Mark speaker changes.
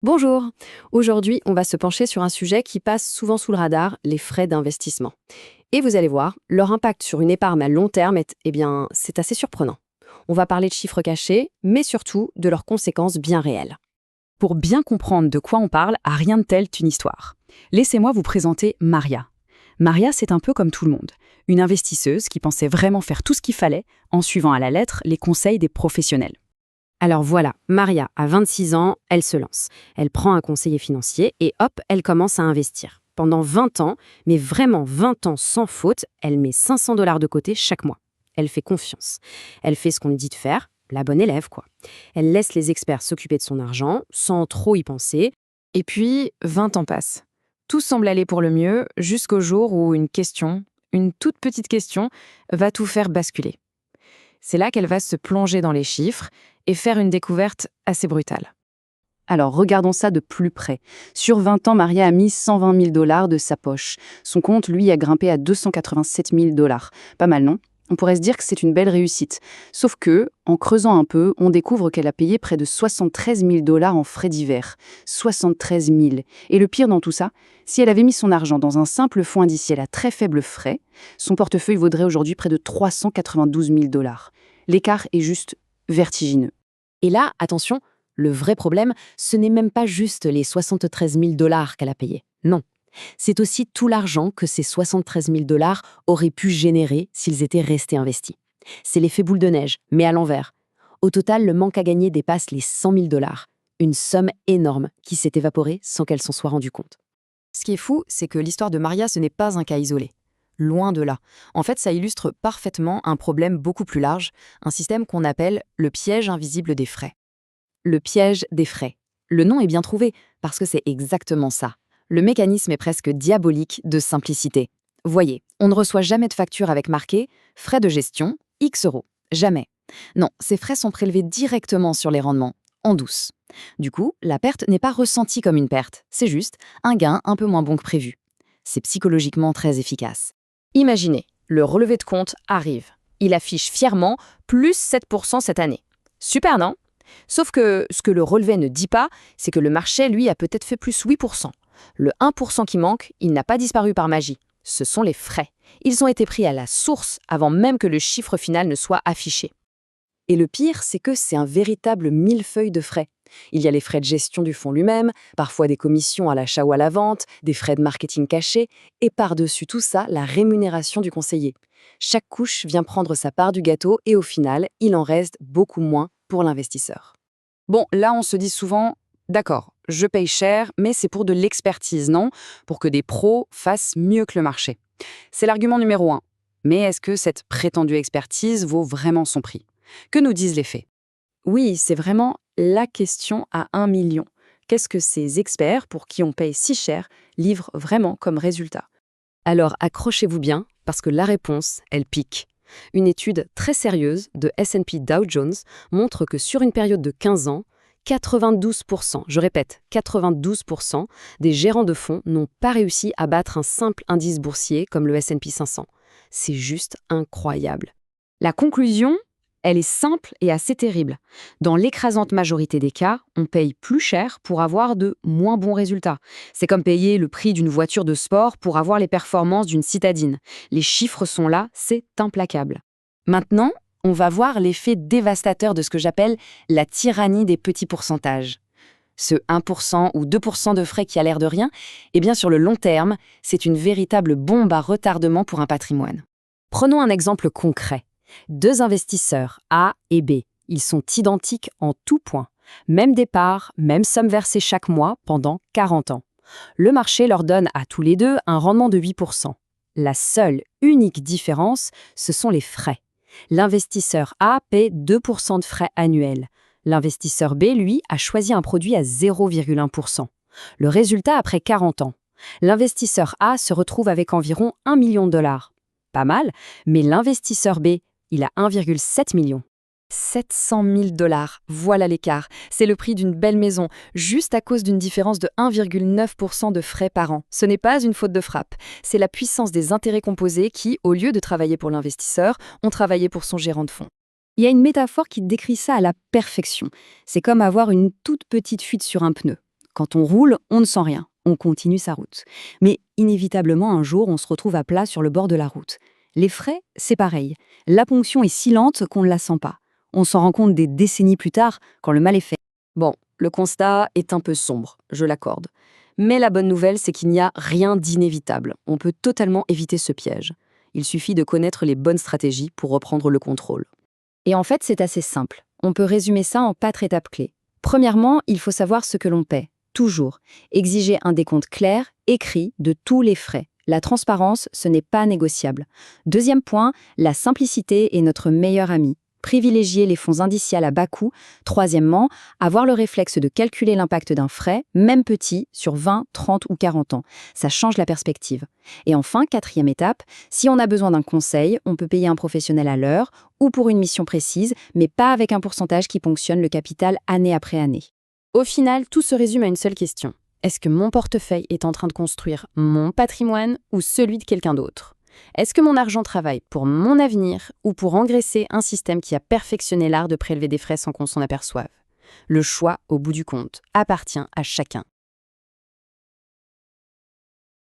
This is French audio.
Speaker 1: Bonjour. Aujourd'hui, on va se pencher sur un sujet qui passe souvent sous le radar, les frais d'investissement. Et vous allez voir, leur impact sur une épargne à long terme c'est assez surprenant. On va parler de chiffres cachés, mais surtout de leurs conséquences bien réelles.
Speaker 2: Pour bien comprendre de quoi on parle, à rien de tel qu'une histoire. Laissez-moi vous présenter Maria. Maria, c'est un peu comme tout le monde. Une investisseuse qui pensait vraiment faire tout ce qu'il fallait en suivant à la lettre les conseils des professionnels.
Speaker 1: Alors voilà, Maria a 26 ans, elle se lance. Elle prend un conseiller financier et hop, elle commence à investir. Pendant 20 ans, mais vraiment 20 ans sans faute, elle met 500 dollars de côté chaque mois. Elle fait confiance. Elle fait ce qu'on lui dit de faire, la bonne élève quoi. Elle laisse les experts s'occuper de son argent, sans trop y penser.
Speaker 3: Et puis, 20 ans passent. Tout semble aller pour le mieux jusqu'au jour où une question, une toute petite question, va tout faire basculer. C'est là qu'elle va se plonger dans les chiffres et faire une découverte assez brutale.
Speaker 2: Alors regardons ça de plus près. Sur 20 ans, Maria a mis 120 000 dollars de sa poche. Son compte, lui, a grimpé à 287 000 dollars. Pas mal, non? On pourrait se dire que c'est une belle réussite. Sauf que, en creusant un peu, on découvre qu'elle a payé près de 73 000 dollars en frais divers. 73 000. Et le pire dans tout ça, si elle avait mis son argent dans un simple fonds indiciel à très faible frais, son portefeuille vaudrait aujourd'hui près de 392 000 dollars. L'écart est juste vertigineux.
Speaker 1: Et là, attention, le vrai problème, ce n'est même pas juste les 73 000 dollars qu'elle a payés. Non. C'est aussi tout l'argent que ces 73 000 dollars auraient pu générer s'ils étaient restés investis. C'est l'effet boule de neige, mais à l'envers. Au total, le manque à gagner dépasse les 100 000 dollars. Une somme énorme qui s'est évaporée sans qu'elle s'en soit rendue compte.
Speaker 3: Ce qui est fou, c'est que l'histoire de Maria, ce n'est pas un cas isolé. Loin de là. En fait, ça illustre parfaitement un problème beaucoup plus large, un système qu'on appelle le piège invisible des frais.
Speaker 1: Le piège des frais. Le nom est bien trouvé, parce que c'est exactement ça. Le mécanisme est presque diabolique de simplicité. Voyez, on ne reçoit jamais de facture avec marqué « frais de gestion, X euros ». Jamais. Non, ces frais sont prélevés directement sur les rendements, en douce. Du coup, la perte n'est pas ressentie comme une perte, c'est juste un gain un peu moins bon que prévu. C'est psychologiquement très efficace. Imaginez, le relevé de compte arrive. Il affiche fièrement plus 7% cette année. Super, non? Sauf que ce que le relevé ne dit pas, c'est que le marché, lui, a peut-être fait plus 8%. Le 1% qui manque, il n'a pas disparu par magie. Ce sont les frais. Ils ont été pris à la source avant même que le chiffre final ne soit affiché. Et le pire, c'est que c'est un véritable millefeuille de frais. Il y a les frais de gestion du fonds lui-même, parfois des commissions à l'achat ou à la vente, des frais de marketing cachés, et par-dessus tout ça, la rémunération du conseiller. Chaque couche vient prendre sa part du gâteau et au final, il en reste beaucoup moins pour l'investisseur.
Speaker 2: Bon, là, on se dit souvent, d'accord, je paye cher, mais c'est pour de l'expertise, non? Pour que des pros fassent mieux que le marché. C'est l'argument numéro 1. Mais est-ce que cette prétendue expertise vaut vraiment son prix? Que nous disent les faits?
Speaker 1: Oui, c'est vraiment la question à 1 million. Qu'est-ce que ces experts, pour qui on paye si cher, livrent vraiment comme résultat? Alors accrochez-vous bien, parce que la réponse, elle pique. Une étude très sérieuse de S&P Dow Jones montre que sur une période de 15 ans, 92%, je répète, 92% des gérants de fonds n'ont pas réussi à battre un simple indice boursier comme le S&P 500. C'est juste incroyable.
Speaker 2: La conclusion, elle est simple et assez terrible. Dans l'écrasante majorité des cas, on paye plus cher pour avoir de moins bons résultats. C'est comme payer le prix d'une voiture de sport pour avoir les performances d'une citadine. Les chiffres sont là, c'est implacable. Maintenant, on va voir l'effet dévastateur de ce que j'appelle la tyrannie des petits pourcentages. Ce 1% ou 2% de frais qui a l'air de rien, eh bien sur le long terme, c'est une véritable bombe à retardement pour un patrimoine.
Speaker 1: Prenons un exemple concret. 2 investisseurs, A et B. Ils sont identiques en tout point. Même départ, même somme versée chaque mois pendant 40 ans. Le marché leur donne à tous les deux un rendement de 8%. La seule, unique différence, ce sont les frais. L'investisseur A paie 2% de frais annuels. L'investisseur B, lui, a choisi un produit à 0,1%. Le résultat après 40 ans. L'investisseur A se retrouve avec environ 1 million de dollars. Pas mal, mais l'investisseur B, il a 1,7 million. 700 000 dollars, voilà l'écart. C'est le prix d'une belle maison, juste à cause d'une différence de 1,9% de frais par an. Ce n'est pas une faute de frappe. C'est la puissance des intérêts composés qui, au lieu de travailler pour l'investisseur, ont travaillé pour son gérant de fonds. Il y a une métaphore qui décrit ça à la perfection. C'est comme avoir une toute petite fuite sur un pneu.
Speaker 2: Quand on roule, on ne sent rien. On continue sa route. Mais inévitablement, un jour, on se retrouve à plat sur le bord de la route. Les frais, c'est pareil. La ponction est si lente qu'on ne la sent pas. On s'en rend compte des décennies plus tard, quand le mal est fait.
Speaker 1: Bon, le constat est un peu sombre, je l'accorde. Mais la bonne nouvelle, c'est qu'il n'y a rien d'inévitable. On peut totalement éviter ce piège. Il suffit de connaître les bonnes stratégies pour reprendre le contrôle.
Speaker 2: Et en fait, c'est assez simple. On peut résumer ça en 4 étapes clés. Premièrement, il faut savoir ce que l'on paie. Toujours. Exiger un décompte clair, écrit, de tous les frais. La transparence, ce n'est pas négociable. Deuxième point, la simplicité est notre meilleure amie. Privilégier les fonds indiciels à bas coût. Troisièmement, avoir le réflexe de calculer l'impact d'un frais, même petit, sur 20, 30 ou 40 ans. Ça change la perspective. Et enfin, quatrième étape, si on a besoin d'un conseil, on peut payer un professionnel à l'heure ou pour une mission précise, mais pas avec un pourcentage qui ponctionne le capital année après année.
Speaker 3: Au final, tout se résume à une seule question. Est-ce que mon portefeuille est en train de construire mon patrimoine ou celui de quelqu'un d'autre ? Est-ce que mon argent travaille pour mon avenir ou pour engraisser un système qui a perfectionné l'art de prélever des frais sans qu'on s'en aperçoive ? Le choix, au bout du compte, appartient à chacun.